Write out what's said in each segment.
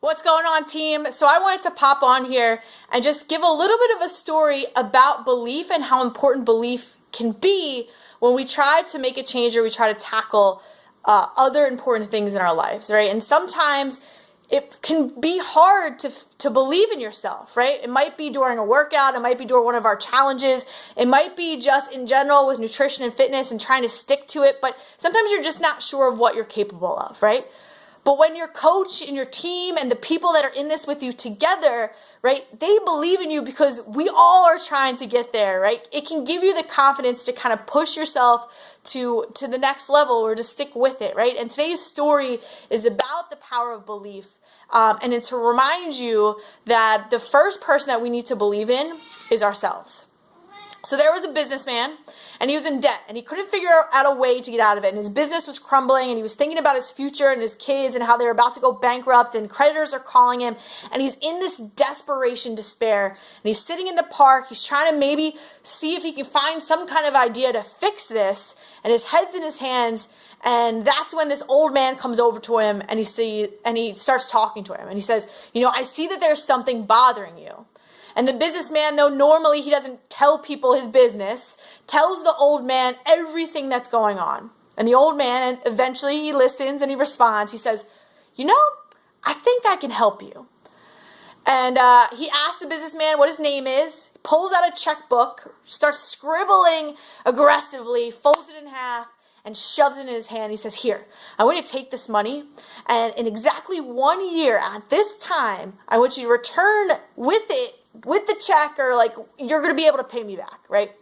What's going on, team? So I wanted to pop on here and just give a little bit of a story about belief and how important belief can be when we try to make a change or we try to tackle other important things in our lives, right? And sometimes it can be hard to believe in yourself, right? It might be during a workout, it might be during one of our challenges, it might be just in general with nutrition and fitness and trying to stick to it, but sometimes you're just not sure of what you're capable of, right? But when your coach and your team and the people that are in this with you together, right, they believe in you because we all are trying to get there, right? It can give you the confidence to kind of push yourself to the next level or to stick with it, right? And today's story is about the power of belief. And it's to remind you that the first person that we need to believe in is ourselves. So there was a businessman, and he was in debt, and he couldn't figure out a way to get out of it, and his business was crumbling, and he was thinking about his future and his kids and how they were about to go bankrupt, and creditors are calling him, and he's in this desperation, despair, and he's sitting in the park, he's trying to maybe see if he can find some kind of idea to fix this, and his head's in his hands, and that's when this old man comes over to him, and he starts talking to him, and he says, I see that there's something bothering you. And the businessman, though normally he doesn't tell people his business, tells the old man everything that's going on. And the old man, eventually he listens and he responds. He says, I think I can help you. And he asks the businessman what his name is, pulls out a checkbook, starts scribbling aggressively, folds it in half, and shoves it in his hand. He says, here, I want you to take this money, and in exactly 1 year at this time, I want you to return with the check, or you're going to be able to pay me back, right?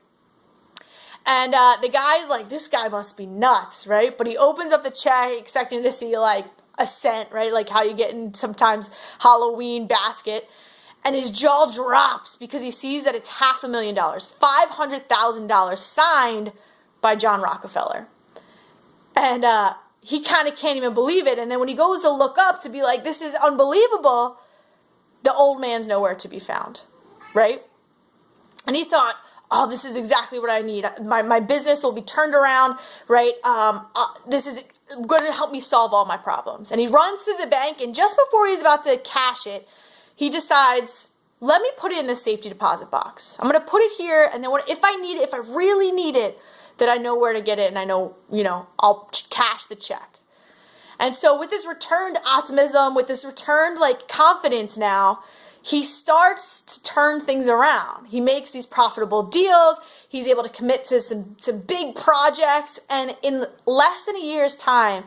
And the guy's like, this guy must be nuts, right? But he opens up the check expecting to see a cent, right? Like how you get in sometimes Halloween basket. And his jaw drops because he sees that it's $500,000, $500,000 signed by John Rockefeller. And he kind of can't even believe it. And then when he goes to look up to be like, this is unbelievable, the old man's nowhere to be found, right? And he thought, oh, this is exactly what I need. My business will be turned around, right? This is going to help me solve all my problems. And he runs to the bank, and just before he's about to cash it, he decides, let me put it in the safety deposit box. I'm going to put it here, and then if I need it, if I really need it, that I know where to get it, and I know, I'll cash the check. And so with this returned optimism, with this returned confidence now, he starts to turn things around. He makes these profitable deals. He's able to commit to some big projects. And in less than a year's time,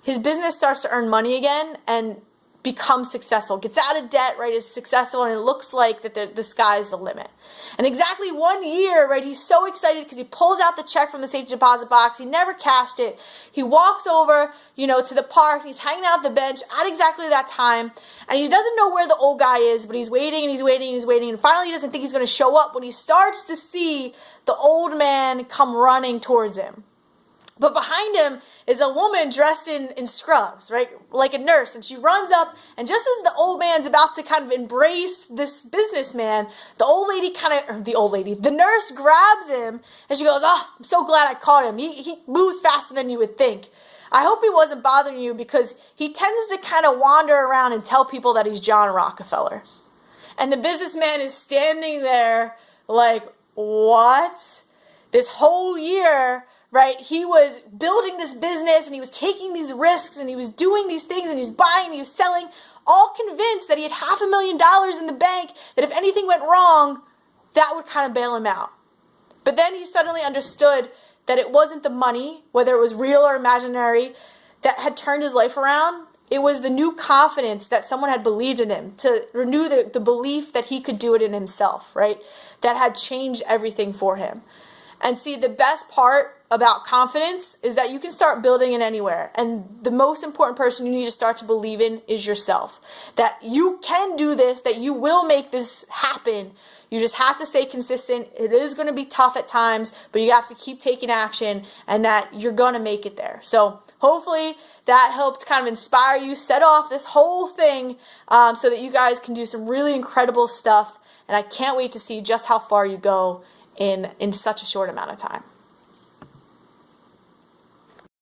his business starts to earn money again and becomes successful, gets out of debt, right, is successful, and it looks like that the sky's the limit. And exactly 1 year, right, he's so excited because he pulls out the check from the safety deposit box. He never cashed it. He walks over, to the park. He's hanging out at the bench at exactly that time, and he doesn't know where the old guy is, but he's waiting and he's waiting and he's waiting, and finally he doesn't think he's going to show up when he starts to see the old man come running towards him. But behind him is a woman dressed in scrubs, right? Like a nurse. And she runs up, and just as the old man's about to kind of embrace this businessman, the nurse grabs him, and she goes, oh, I'm so glad I caught him. He moves faster than you would think. I hope he wasn't bothering you, because he tends to kind of wander around and tell people that he's John Rockefeller. And the businessman is standing there like, what? This whole year, right, he was building this business, and he was taking these risks, and he was doing these things, and he was buying, and he was selling, all convinced that he had $500,000 in the bank, that if anything went wrong, that would kind of bail him out. But then he suddenly understood that it wasn't the money, whether it was real or imaginary, that had turned his life around. It was the new confidence that someone had believed in him, to renew the belief that he could do it in himself, right, that had changed everything for him. And see, the best part about confidence is that you can start building it anywhere. And the most important person you need to start to believe in is yourself. That you can do this, that you will make this happen. You just have to stay consistent. It is going to be tough at times, but you have to keep taking action, and that you're going to make it there. So hopefully that helped kind of inspire you, set off this whole thing so that you guys can do some really incredible stuff. And I can't wait to see just how far you go in such a short amount of time.